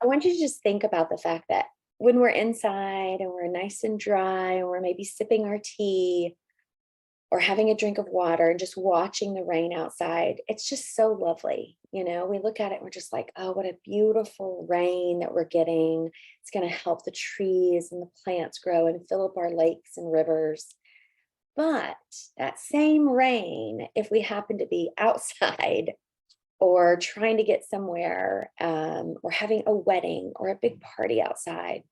I want you to just think about the fact that when we're inside and we're nice and dry, and we're maybe sipping our tea or having a drink of water and just watching the rain outside, it's just so lovely. We look at it and we're just like, oh, what a beautiful rain that we're getting. It's going to help the trees and the plants grow and fill up our lakes and rivers. But that same rain, if we happen to be outside or trying to get somewhere, or having a wedding or a big party outside,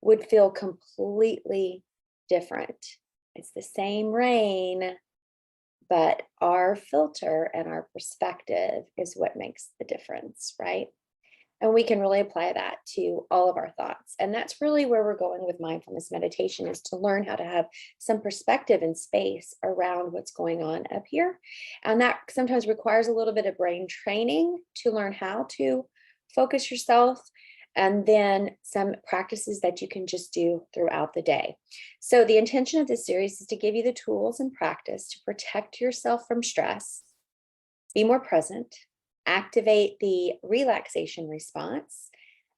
would feel completely different. It's the same rain, but our filter and our perspective is what makes the difference, right? And we can really apply that to all of our thoughts. And that's really where we're going with mindfulness meditation, is to learn how to have some perspective and space around what's going on up here. And that sometimes requires a little bit of brain training to learn how to focus yourself, and then some practices that you can just do throughout the day. So the intention of this series is to give you the tools and practice to protect yourself from stress, be more present, activate the relaxation response,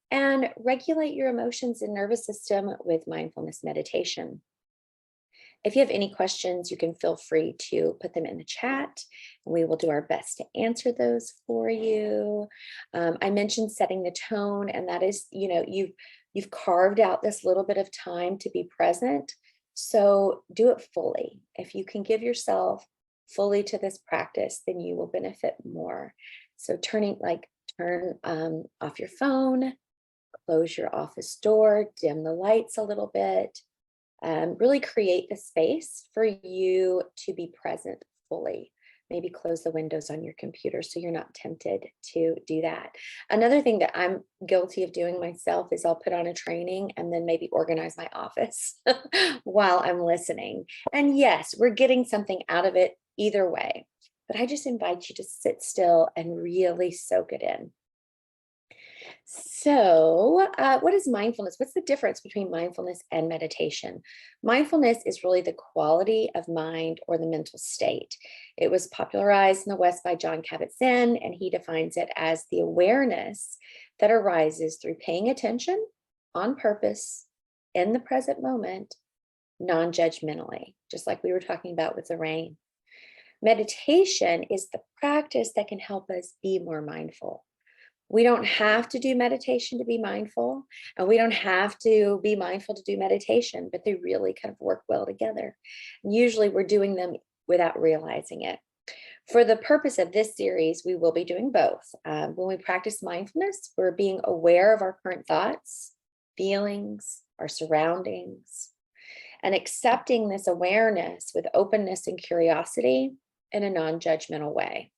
and regulate your emotions and nervous system with mindfulness meditation. If you have any questions, you can feel free to put them in the chat, and we will do our best to answer those for you. I mentioned setting the tone, and that is, you've carved out this little bit of time to be present. So do it fully. If you can give yourself fully to this practice, then you will benefit more. So turn off your phone, close your office door, dim the lights a little bit, really create the space for you to be present fully. Maybe close the windows on your computer so you're not tempted to do that. Another thing that I'm guilty of doing myself is I'll put on a training and then maybe organize my office while I'm listening. And yes, we're getting something out of it either way. But I just invite you to sit still and really soak it in. So, what is mindfulness? What's the difference between mindfulness and meditation? Mindfulness is really the quality of mind or the mental state. It was popularized in the West by Jon Kabat-Zinn, and he defines it as the awareness that arises through paying attention on purpose in the present moment, non-judgmentally, just like we were talking about with the rain. Meditation is the practice that can help us be more mindful. We don't have to do meditation to be mindful, and we don't have to be mindful to do meditation, but they really kind of work well together. And usually we're doing them without realizing it. For the purpose of this series, we will be doing both. When we practice mindfulness, we're being aware of our current thoughts, feelings, our surroundings, and accepting this awareness with openness and curiosity in a non-judgmental way.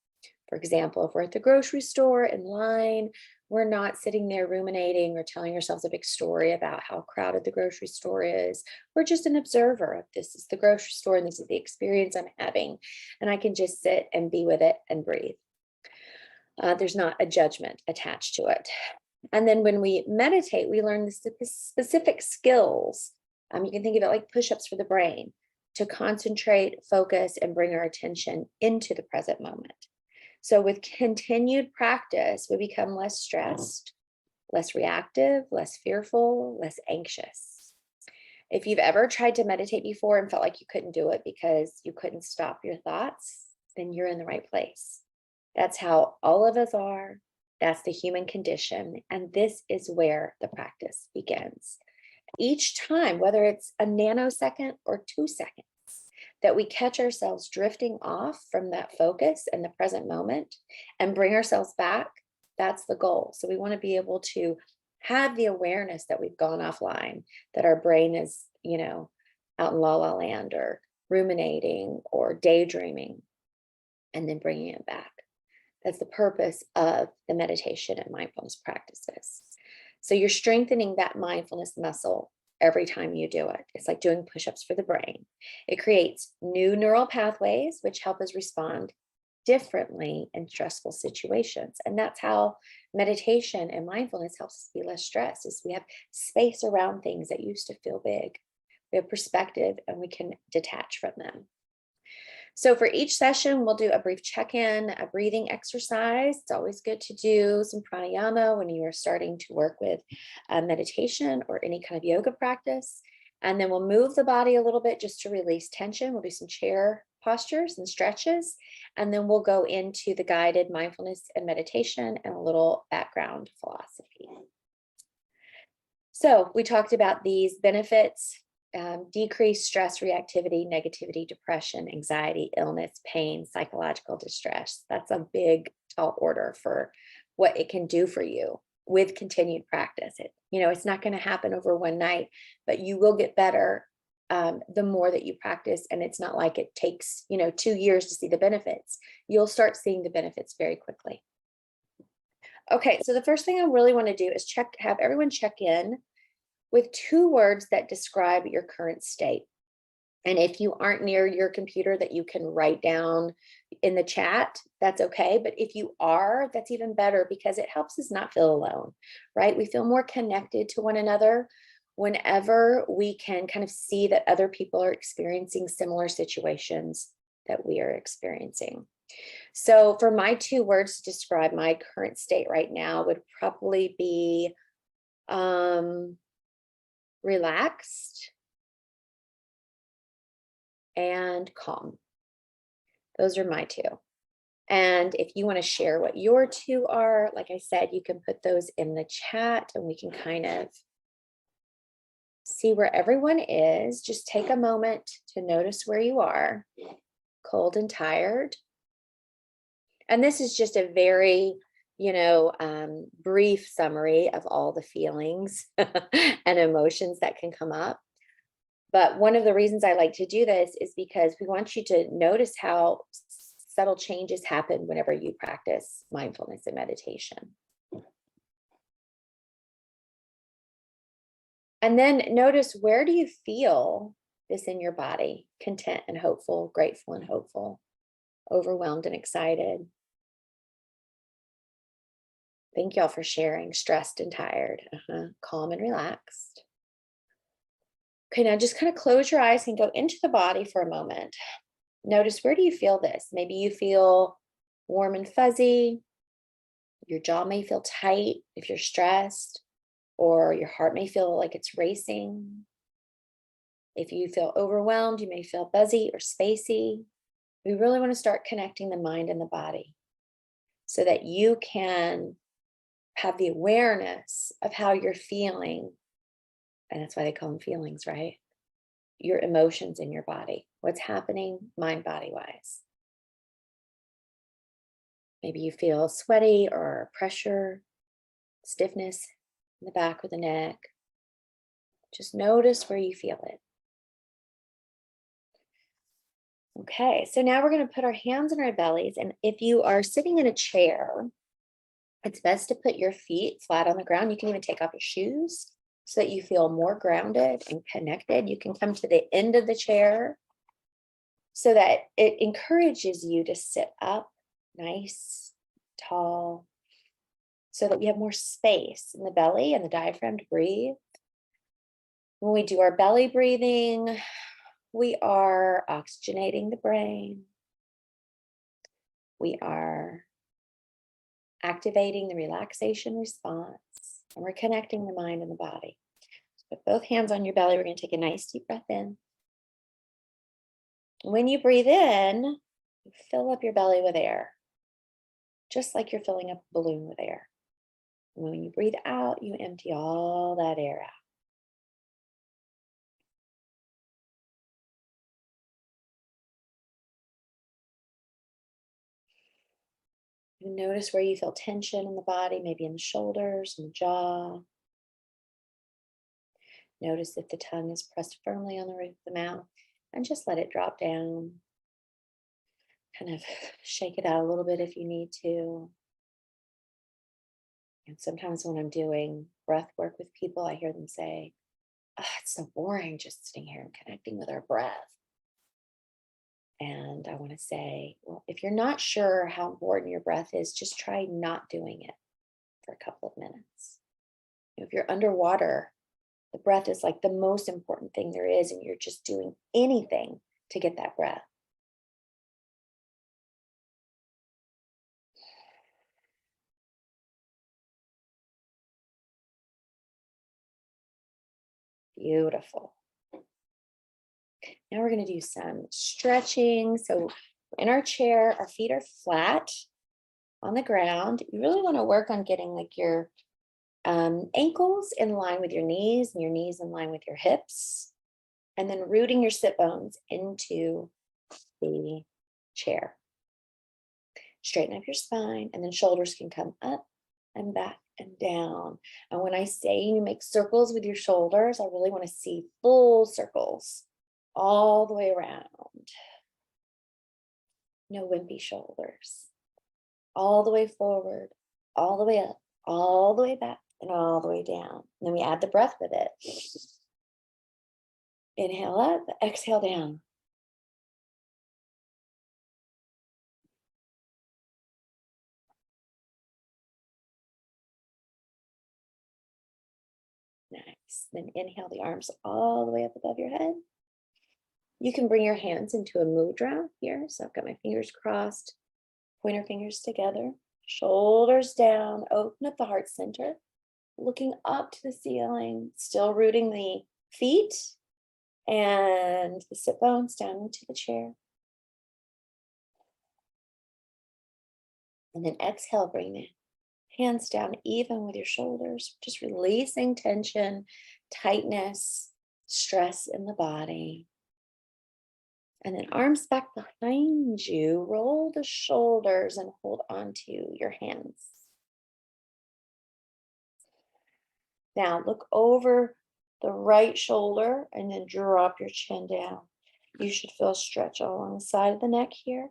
For example, if we're at the grocery store in line, we're not sitting there ruminating or telling ourselves a big story about how crowded the grocery store is. We're just an observer of, this is the grocery store and this is the experience I'm having. And I can just sit and be with it and breathe. There's not a judgment attached to it. And then when we meditate, we learn the specific skills. You can think of it like push-ups for the brain, to concentrate, focus, and bring our attention into the present moment. So with continued practice, we become less stressed, less reactive, less fearful, less anxious. If you've ever tried to meditate before and felt like you couldn't do it because you couldn't stop your thoughts, then you're in the right place. That's how all of us are. That's the human condition. And this is where the practice begins. Each time, whether it's a nanosecond or 2 seconds, that we catch ourselves drifting off from that focus in the present moment and bring ourselves back, that's the goal. So we want to be able to have the awareness that we've gone offline, that our brain is, out in la la land or ruminating or daydreaming, and then bringing it back. That's the purpose of the meditation and mindfulness practices. So you're strengthening that mindfulness muscle every time you do it. It's like doing push-ups for the brain. It creates new neural pathways, which help us respond differently in stressful situations. And that's how meditation and mindfulness helps us be less stressed, is we have space around things that used to feel big. We have perspective and we can detach from them. So for each session, we'll do a brief check-in, a breathing exercise. It's always good to do some pranayama when you are starting to work with meditation or any kind of yoga practice. And then we'll move the body a little bit just to release tension. We'll do some chair postures and stretches. And then we'll go into the guided mindfulness and meditation and a little background philosophy. So we talked about these benefits: decreased stress reactivity, negativity, depression, anxiety, illness, pain, psychological distress. That's a big, tall order for what it can do for you with continued practice. It's not going to happen over one night, but you will get better the more that you practice. And it's not like it takes, 2 years to see the benefits. You'll start seeing the benefits very quickly. Okay, so the first thing I really want to do is have everyone check in with 2 words that describe your current state. And if you aren't near your computer that you can write down in the chat, that's okay. But if you are, that's even better because it helps us not feel alone, right? We feel more connected to one another whenever we can kind of see that other people are experiencing similar situations that we are experiencing. So for my 2 words to describe my current state right now would probably be relaxed and calm. Those are my 2. And if you want to share what your 2 are, like I said, you can put those in the chat and we can kind of see where everyone is. Just take a moment to notice where you are, cold and tired. And this is just a very, brief summary of all the feelings and emotions that can come up. But one of the reasons I like to do this is because we want you to notice how subtle changes happen whenever you practice mindfulness and meditation. And then notice, where do you feel this in your body? Content and hopeful, grateful and hopeful, overwhelmed and excited. Thank y'all for sharing. Stressed and tired, calm and relaxed. Okay, now just kind of close your eyes and go into the body for a moment. Notice, where do you feel this? Maybe you feel warm and fuzzy. Your jaw may feel tight if you're stressed, or your heart may feel like it's racing. If you feel overwhelmed, you may feel buzzy or spacey. We really want to start connecting the mind and the body so that you can have the awareness of how you're feeling. And that's why they call them feelings, right? Your emotions in your body, what's happening mind, body wise. Maybe you feel sweaty or pressure, stiffness in the back of the neck. Just notice where you feel it. Okay, so now we're going to put our hands on our bellies. And if you are sitting in a chair, it's best to put your feet flat on the ground. You can even take off your shoes so that you feel more grounded and connected. You can come to the end of the chair so that it encourages you to sit up nice, tall, so that we have more space in the belly and the diaphragm to breathe. When we do our belly breathing, we are oxygenating the brain. We are activating the relaxation response, and we're connecting the mind and the body. So put both hands on your belly. We're going to take a nice deep breath in. When you breathe in, you fill up your belly with air, just like you're filling up a balloon with air. And when you breathe out, you empty all that air out. You notice where you feel tension in the body, maybe in the shoulders and the jaw. Notice if the tongue is pressed firmly on the roof of the mouth, and just let it drop down. Kind of shake it out a little bit if you need to. And sometimes when I'm doing breath work with people, I hear them say, "Oh, it's so boring just sitting here and connecting with our breath." And I want to say, well, if you're not sure how important your breath is, just try not doing it for a couple of minutes. If you're underwater, the breath is like the most important thing there is, and you're just doing anything to get that breath. Beautiful. Now we're going to do some stretching. So in our chair, our feet are flat on the ground. You really want to work on getting like your ankles in line with your knees and your knees in line with your hips, and then rooting your sit bones into the chair. Straighten up your spine, and then shoulders can come up and back and down. And when I say you make circles with your shoulders, I really want to see full circles all the way around. No wimpy shoulders. All the way forward, all the way up, all the way back, and all the way down. And then we add the breath with it. Inhale up, exhale down. Nice. Then inhale the arms all the way up above your head. You can bring your hands into a mudra here. So I've got my fingers crossed, pointer fingers together, shoulders down, open up the heart center, looking up to the ceiling, still rooting the feet and the sit bones down into the chair. And then exhale, bring the hands down even with your shoulders, just releasing tension, tightness, stress in the body. And then arms back behind you, roll the shoulders and hold onto your hands. Now look over the right shoulder and then drop your chin down. You should feel stretch along the side of the neck here.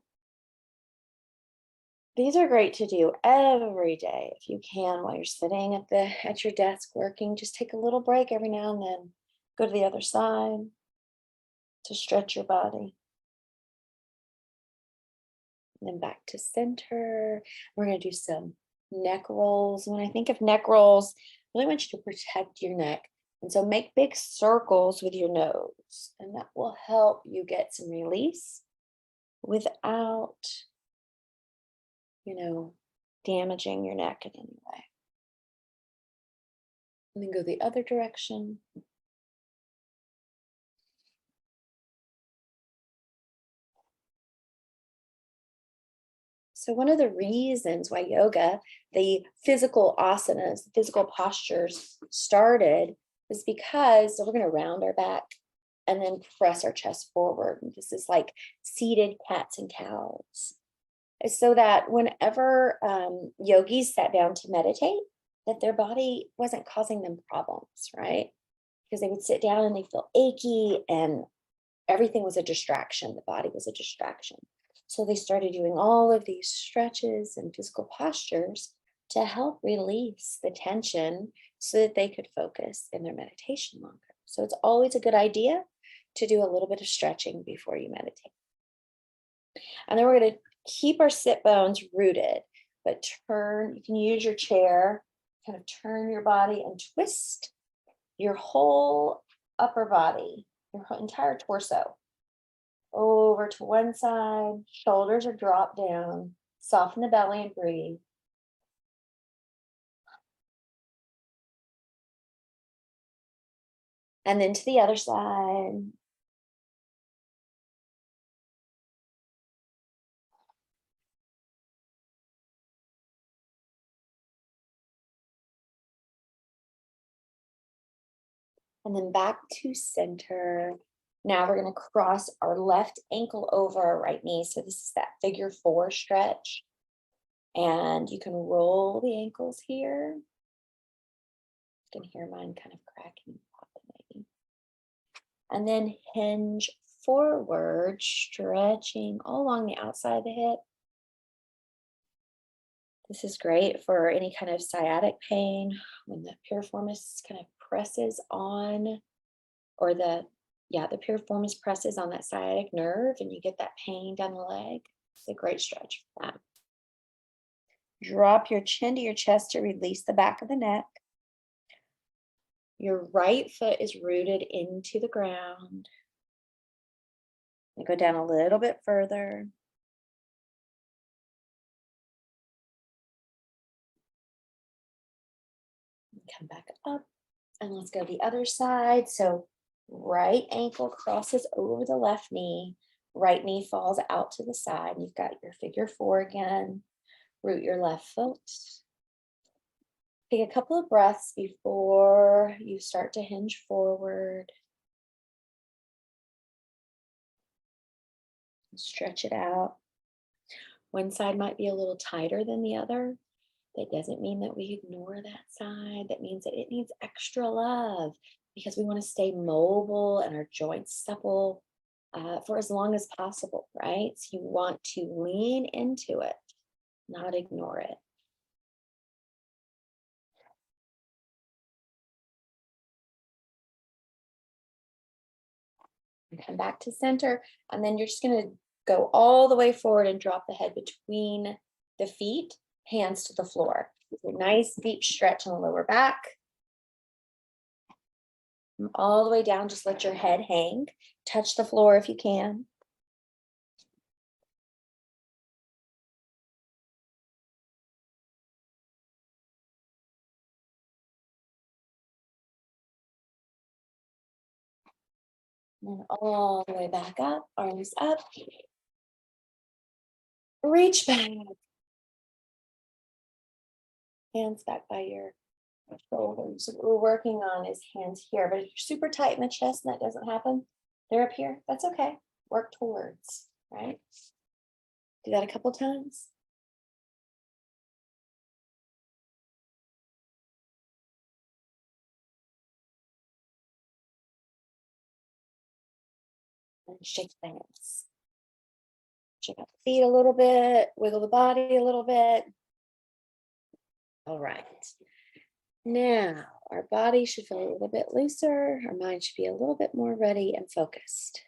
These are great to do every day if you can while you're sitting at your desk working. Just take a little break every now and then. Go to the other side to stretch your body. And then back to center. We're going to do some neck rolls. When I think of neck rolls, I really want you to protect your neck. And so make big circles with your nose. And that will help you get some release without, damaging your neck in any way. And then go the other direction. So one of the reasons why yoga, the physical asanas, the physical postures started is because, so we're going to round our back and then press our chest forward. And this is like seated cats and cows. So that whenever yogis sat down to meditate, that their body wasn't causing them problems, right? Because they would sit down and they feel achy and everything was a distraction. The body was a distraction. So they started doing all of these stretches and physical postures to help release the tension so that they could focus in their meditation longer. So it's always a good idea to do a little bit of stretching before you meditate. And then we're going to keep our sit bones rooted, but you can use your chair, kind of turn your body and twist your whole upper body, your entire torso over to one side. Shoulders are dropped down. Soften the belly and breathe. And then to the other side. And then back to center. Now we're going to cross our left ankle over our right knee. So this is that figure 4 stretch. And you can roll the ankles here. You can hear mine kind of cracking. Maybe. And then hinge forward, stretching all along the outside of the hip. This is great for any kind of sciatic pain when the piriformis kind of presses on, or the piriformis presses on that sciatic nerve and you get that pain down the leg. It's a great stretch for that. Drop your chin to your chest to release the back of the neck. Your right foot is rooted into the ground. And go down a little bit further. Come back up. And let's go the other side. So right ankle crosses over the left knee. Right knee falls out to the side. You've got your figure four again. Root your left foot. Take a couple of breaths before you start to hinge forward. Stretch it out. One side might be a little tighter than the other. That doesn't mean that we ignore that side. That means that it needs extra love because we want to stay mobile and our joints supple for as long as possible, right? So you want to lean into it, not ignore it. And come back to center, and then you're just going to go all the way forward and drop the head between the feet, hands to the floor. A nice deep stretch in the lower back. All the way down, just let your head hang. Touch the floor if you can. And then all the way back up, arms up. Reach back. Hands back by your shoulders. So what we're working on is hands here, but if you're super tight in the chest and that doesn't happen, they're up here. That's okay. Work towards, right? Do that a couple times. And shake the hands. Shake out the feet a little bit, wiggle the body a little bit. All right. Now, our body should feel a little bit looser. Our mind should be a little bit more ready and focused.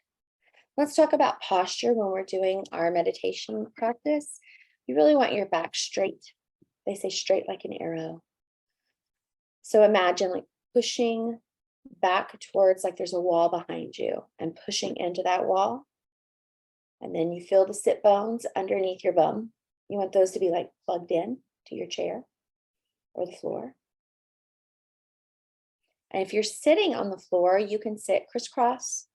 Let's talk about posture when we're doing our meditation practice. You really want your back straight. They say straight like an arrow. So imagine like pushing back towards like there's a wall behind you and pushing into that wall. And then you feel the sit bones underneath your bum. You want those to be like plugged in to your chair or the floor. And if you're sitting on the floor, you can sit crisscross,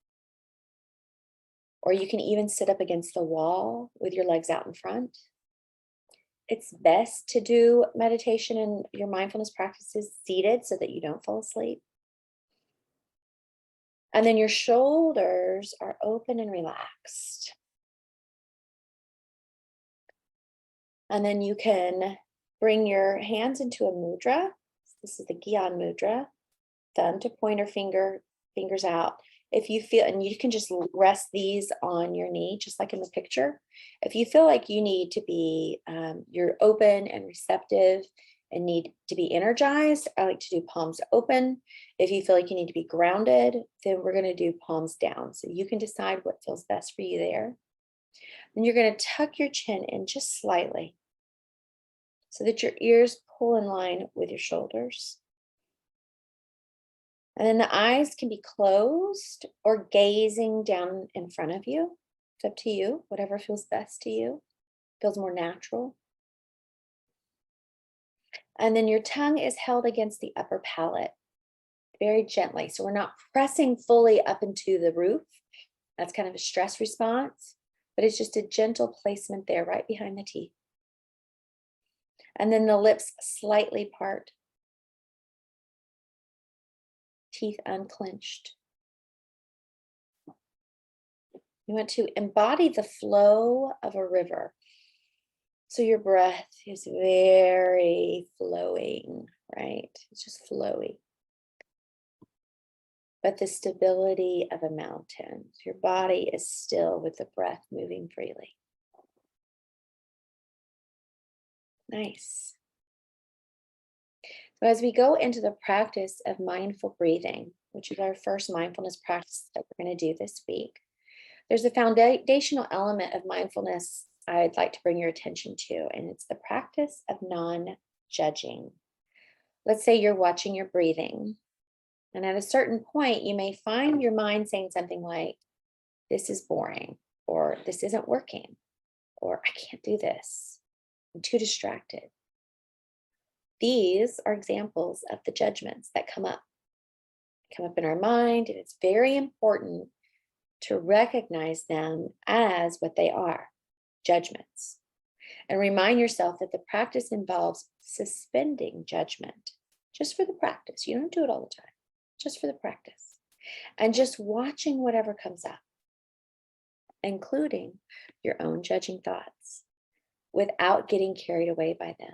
or you can even sit up against the wall with your legs out in front. It's best to do meditation and your mindfulness practices seated so that you don't fall asleep. And then your shoulders are open and relaxed. And then you can bring your hands into a mudra. This is the Gyan mudra. Thumb to pointer finger, fingers out. If you feel, and you can just rest these on your knee, just like in the picture. If you feel like you need to be, you're open and receptive and need to be energized, I like to do palms open. If you feel like you need to be grounded, then we're going to do palms down. So you can decide what feels best for you there. Then you're going to tuck your chin in just slightly so that your ears pull in line with your shoulders. And then the eyes can be closed or gazing down in front of you. It's up to you, whatever feels best to you, feels more natural. And then your tongue is held against the upper palate very gently. So we're not pressing fully up into the roof. That's kind of a stress response, but it's just a gentle placement there right behind the teeth. And then the lips slightly part. Teeth unclenched. You want to embody the flow of a river. So your breath is very flowing, right? It's just flowy. But the stability of a mountain. Your body is still with the breath moving freely. Nice. So as we go into the practice of mindful breathing, which is our first mindfulness practice that we're going to do this week, there's a foundational element of mindfulness I'd like to bring your attention to, and it's the practice of non-judging. Let's say you're watching your breathing, and at a certain point, you may find your mind saying something like, this is boring, or this isn't working, or I can't do this, I'm too distracted. These are examples of the judgments that come up. come up in our mind, and it's very important to recognize them as what they are, judgments. And remind yourself that the practice involves suspending judgment just for the practice. You don't do it all the time, just for the practice. And just watching whatever comes up, including your own judging thoughts, without getting carried away by them.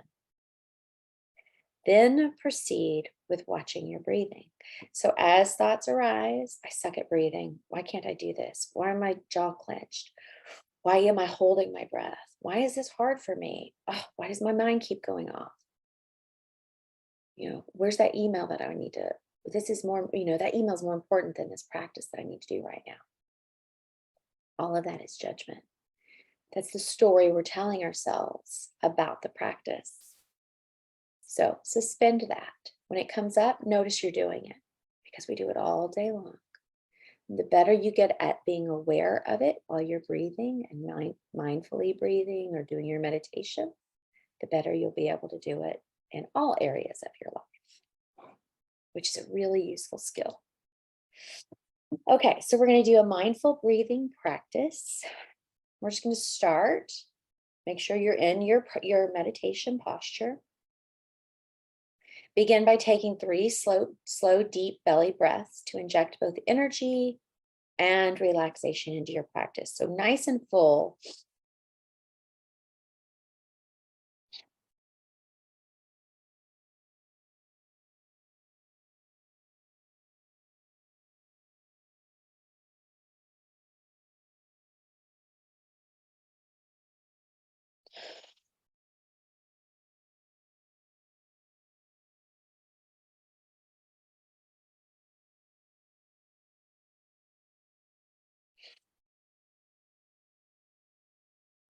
Then proceed with watching your breathing. So as thoughts arise, I suck at breathing. Why can't I do this? Why am my jaw clenched? Why am I holding my breath? Why is this hard for me? Oh, why does my mind keep going off? Where's that email that I need to, this is more, that email is more important than this practice that I need to do right now. All of that is judgment. That's the story we're telling ourselves about the practice. So suspend that. When it comes up, notice you're doing it, because we do it all day long. The better you get at being aware of it while you're breathing and mindfully breathing or doing your meditation, the better you'll be able to do it in all areas of your life, which is a really useful skill. Okay, so we're going to do a mindful breathing practice. We're just going to start. Make sure you're in your meditation posture. Begin by taking 3 slow, deep belly breaths to inject both energy and relaxation into your practice. So nice and full.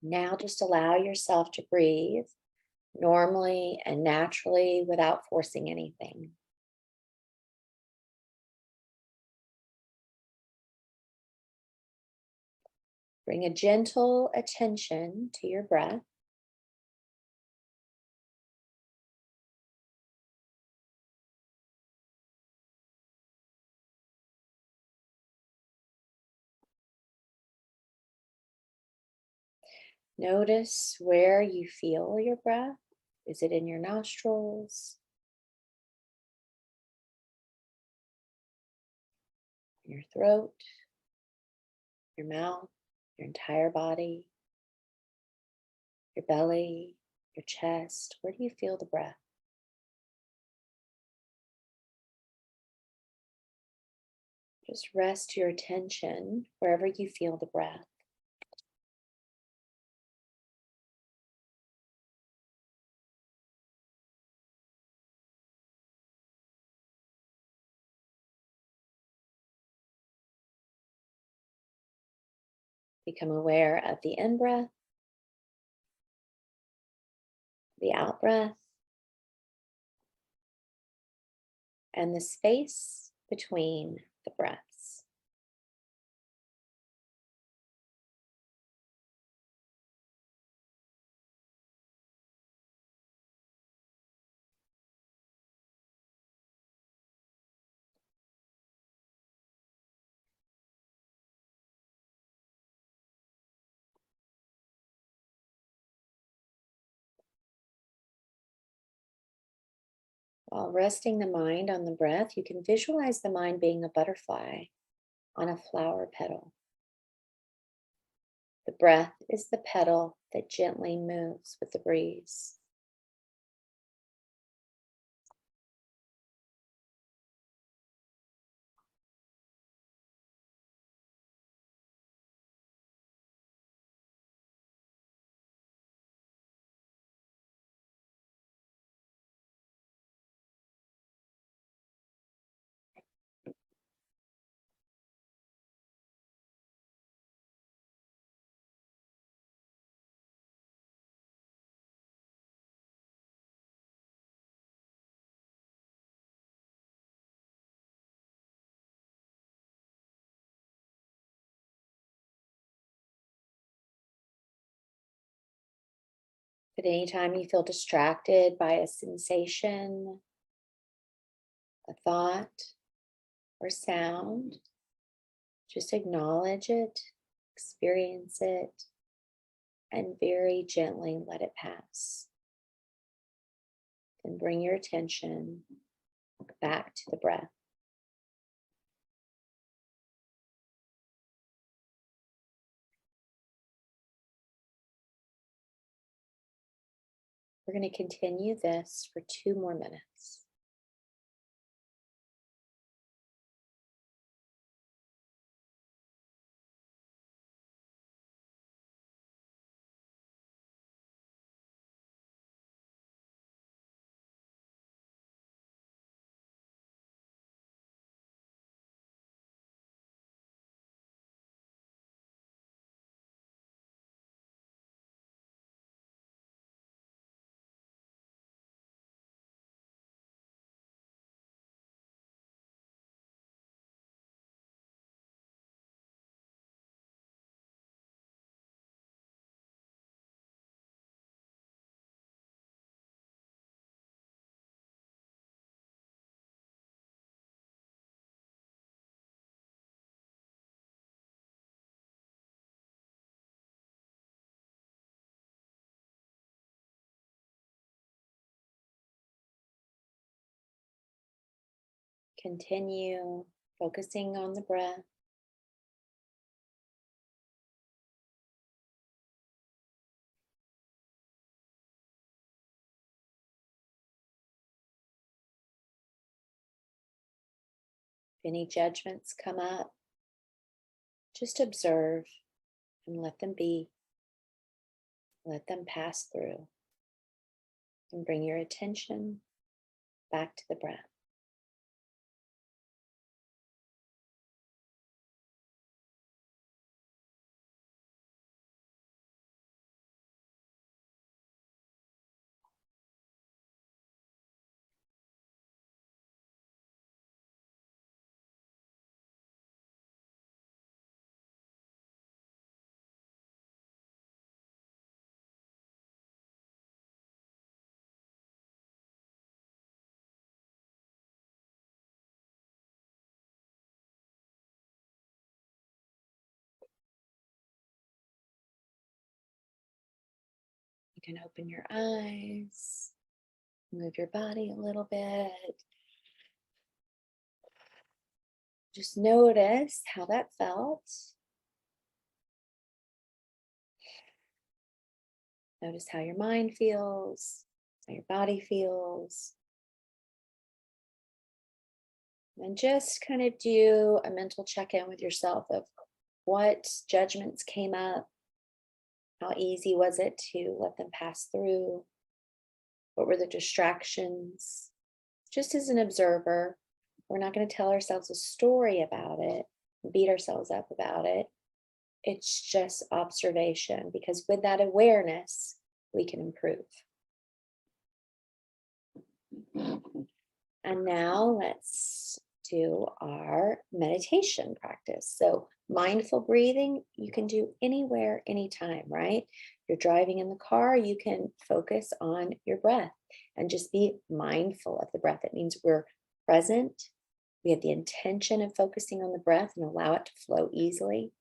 Now just allow yourself to breathe normally and naturally without forcing anything. Bring a gentle attention to your breath. Notice where you feel your breath. Is it in your nostrils, in your throat, your mouth, your entire body, your belly, your chest? Where do you feel the breath? Just rest your attention wherever you feel the breath. Become aware of the in-breath, the out-breath, and the space between the breaths. While resting the mind on the breath, you can visualize the mind being a butterfly on a flower petal. The breath is the petal that gently moves with the breeze. At any time you feel distracted by a sensation, a thought, or sound. Just acknowledge it, experience it, and very gently let it pass. Then bring your attention back to the breath. We're going to continue this for 2 more minutes. Continue focusing on the breath. If any judgments come up, just observe and let them be. Let them pass through. And bring your attention back to the breath. You can open your eyes, move your body a little bit. Just notice how that felt. Notice how your mind feels, how your body feels. And just kind of do a mental check-in with yourself of what judgments came up. How easy was it to let them pass through? What were the distractions? Just as an observer, we're not going to tell ourselves a story about it, beat ourselves up about it. It's just observation, because with that awareness, we can improve. And now let's do our meditation practice. So mindful breathing, you can do anywhere, anytime, right? You're driving in the car, you can focus on your breath and just be mindful of the breath. It means we're present. We have the intention of focusing on the breath and allow it to flow easily.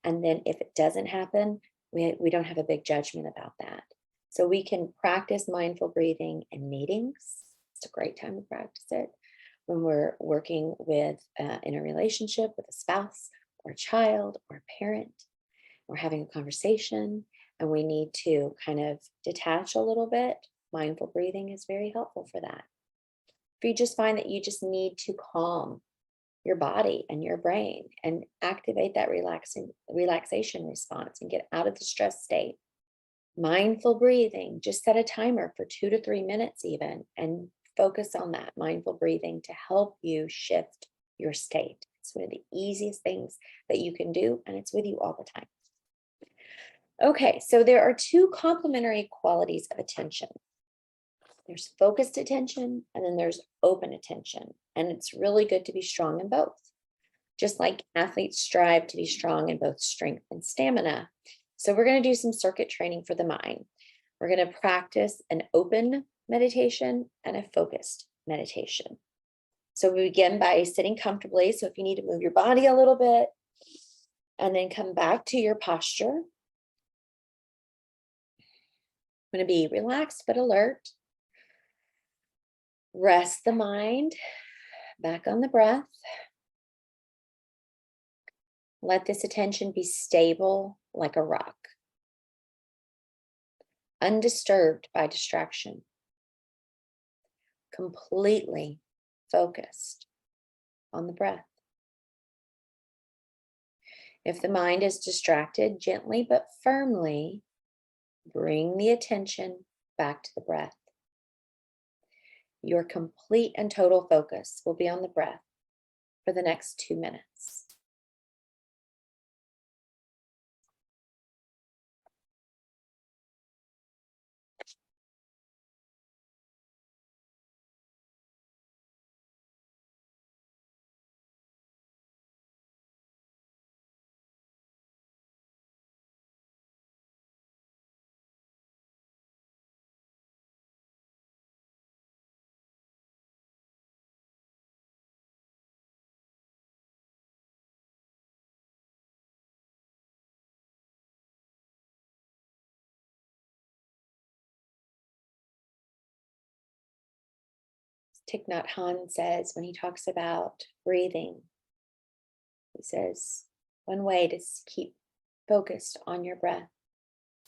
And then if it doesn't happen, we don't have a big judgment about that. So we can practice mindful breathing in meetings. It's a great time to practice it. When we're working with in a relationship with a spouse or a child or a parent, we're having a conversation and we need to kind of detach a little bit. Mindful breathing is very helpful for that. If you just find that you just need to calm your body and your brain and activate that relaxation response and get out of the stress state, mindful breathing, just set a timer for 2 to 3 minutes even, and focus on that mindful breathing to help you shift your state. It's one of the easiest things that you can do, and it's with you all the time. Okay, so there are 2 complementary qualities of attention. There's focused attention, and then there's open attention. And it's really good to be strong in both. Just like athletes strive to be strong in both strength and stamina. So we're going to do some circuit training for the mind. We're going to practice an open meditation and a focused meditation. So we begin by sitting comfortably. So if you need to move your body a little bit, and then come back to your posture. I'm going to be relaxed but alert. Rest the mind back on the breath. Let this attention be stable like a rock, undisturbed by distraction, completely focused on the breath. If the mind is distracted, gently but firmly bring the attention back to the breath. Your complete and total focus will be on the breath for the next 2 minutes. Thich Nhat Hanh says, when he talks about breathing, he says, one way to keep focused on your breath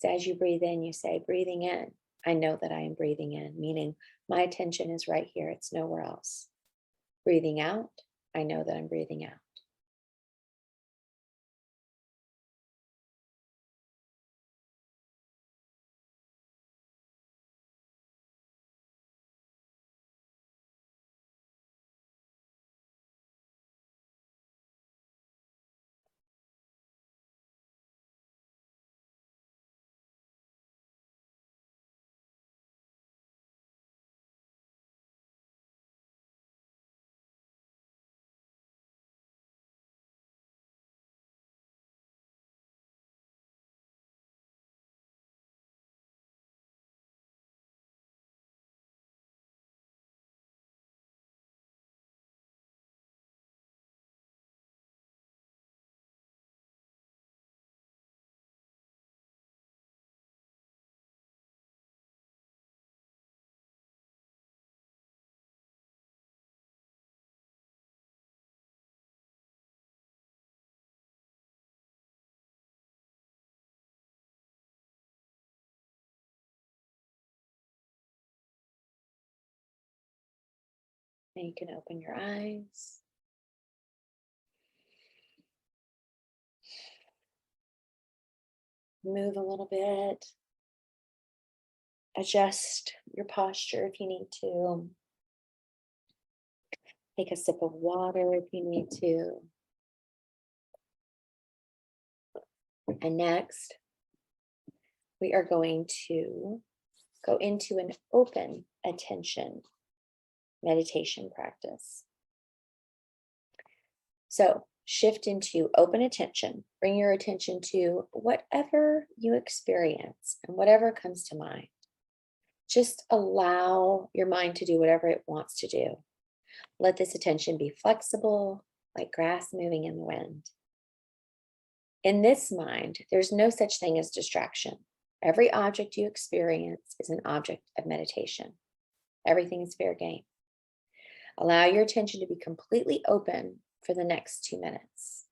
is as you breathe in, you say, breathing in, I know that I am breathing in, meaning my attention is right here, it's nowhere else. Breathing out, I know that I'm breathing out. And you can open your eyes. Move a little bit. Adjust your posture if you need to. Take a sip of water if you need to. And next, we are going to go into an open attention meditation practice. So shift into open attention. Bring your attention to whatever you experience and whatever comes to mind. Just allow your mind to do whatever it wants to do. Let this attention be flexible, like grass moving in the wind. In this mind, there's no such thing as distraction. Every object you experience is an object of meditation. Everything is fair game. Allow your attention to be completely open for the next 2 minutes.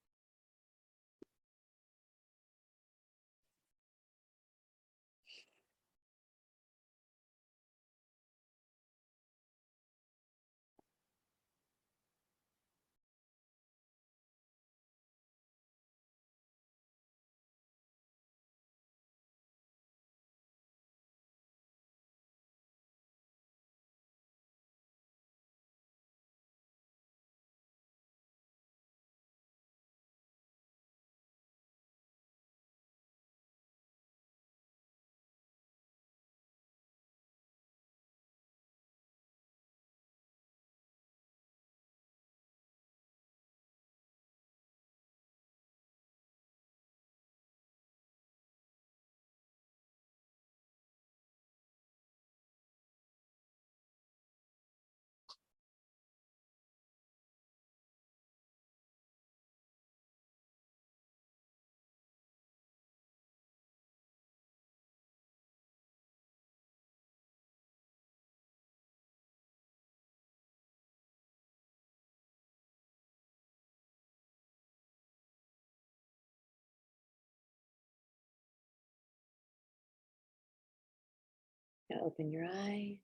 Now open your eyes.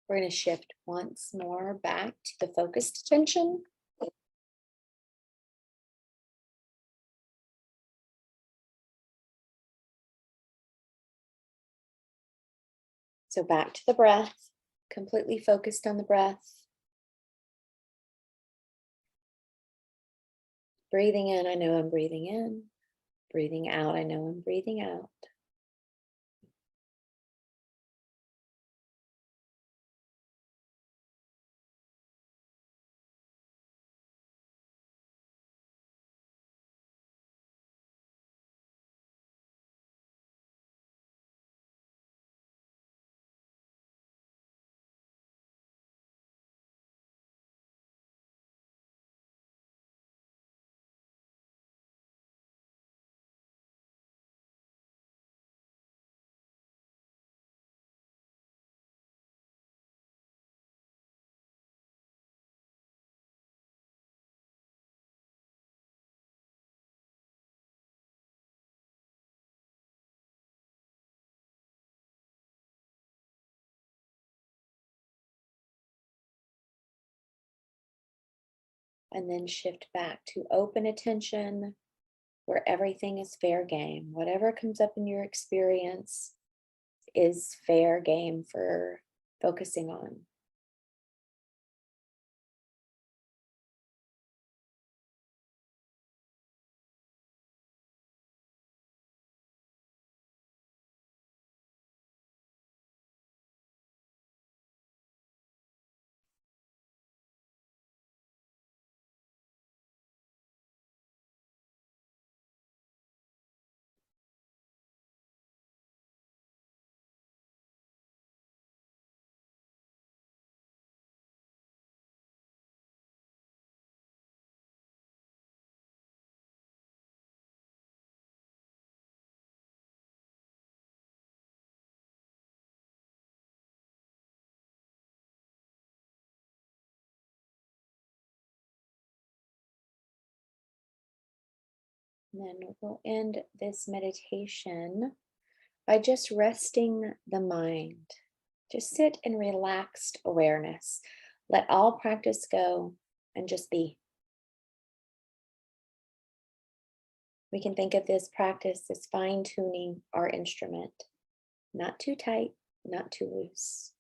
We're going to shift once more back to the focused attention. So back to the breath, completely focused on the breath. Breathing in, I know I'm breathing in. Breathing out, I know I'm breathing out. And then shift back to open attention where everything is fair game. Whatever comes up in your experience is fair game for focusing on. And then we'll end this meditation by just resting the mind. Just sit in relaxed awareness. Let all practice go and just be. We can think of this practice as fine-tuning our instrument. Not too tight, not too loose.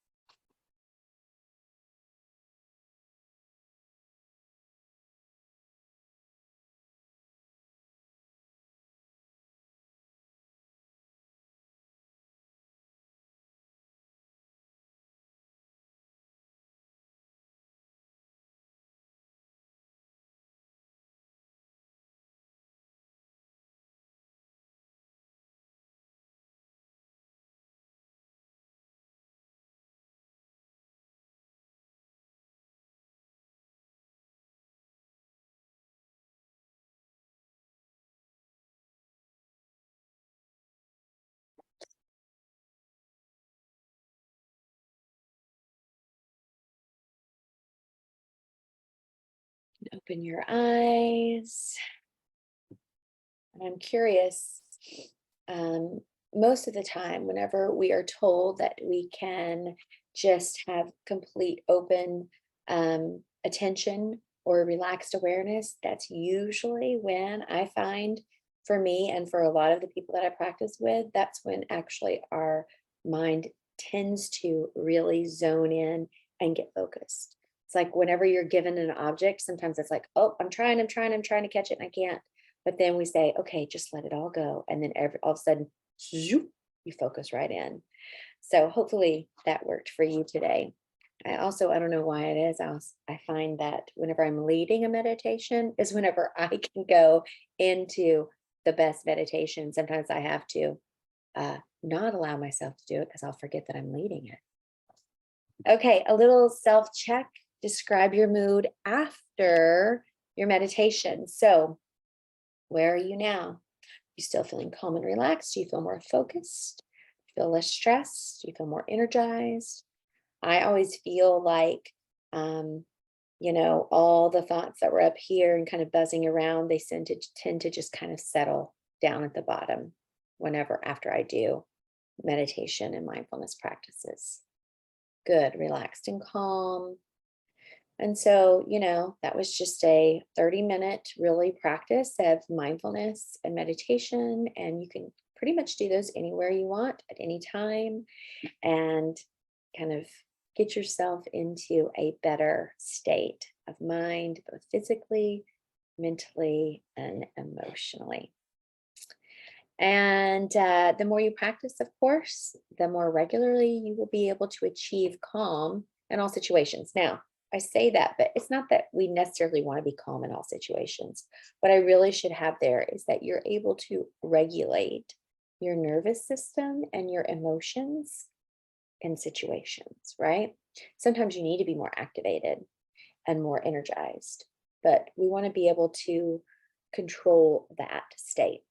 Open your eyes. I'm curious, um, most of the time, whenever we are told that we can just have complete open attention or relaxed awareness, that's usually when I find for me and for a lot of the people that I practice with, that's when actually our mind tends to really zone in and get focused. It's like whenever you're given an object, sometimes it's like, oh, I'm trying to catch it and I can't. But then we say, okay, just let it all go. And then all of a sudden, zoop, you focus right in. So hopefully that worked for you today. I don't know why it is, I find that whenever I'm leading a meditation is whenever I can go into the best meditation. Sometimes I have to not allow myself to do it because I'll forget that I'm leading it. Okay, a little self-check. Describe your mood after your meditation. So where are you now? You still feeling calm and relaxed? Do you feel more focused? Do you feel less stressed? Do you feel more energized? I always feel like, all the thoughts that were up here and kind of buzzing around, they tend to just kind of settle down at the bottom whenever after I do meditation and mindfulness practices. Good, relaxed and calm. And so, that was just a 30-minute really practice of mindfulness and meditation. And you can pretty much do those anywhere you want at any time and kind of get yourself into a better state of mind, both physically, mentally, and emotionally. And the more you practice, of course, the more regularly you will be able to achieve calm in all situations. Now, I say that, but it's not that we necessarily want to be calm in all situations. What I really should have there is that you're able to regulate your nervous system and your emotions in situations, right? Sometimes you need to be more activated and more energized, but we want to be able to control that state.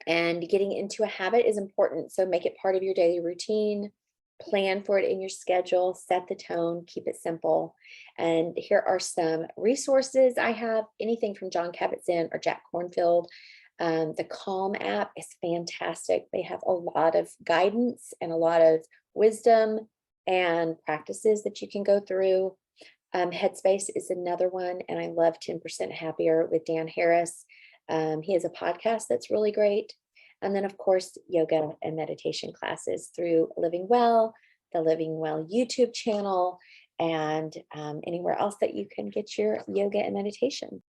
And getting into a habit is important. So make it part of your daily routine, plan for it in your schedule, set the tone, keep it simple. And here are some resources I have, anything from Jon Kabat-Zinn or Jack Kornfield. The Calm app is fantastic. They have a lot of guidance and a lot of wisdom and practices that you can go through. Headspace is another one, and I love 10% Happier with Dan Harris. He has a podcast that's really great. And then, of course, yoga and meditation classes through Living Well, the Living Well YouTube channel, and anywhere else that you can get your yoga and meditation.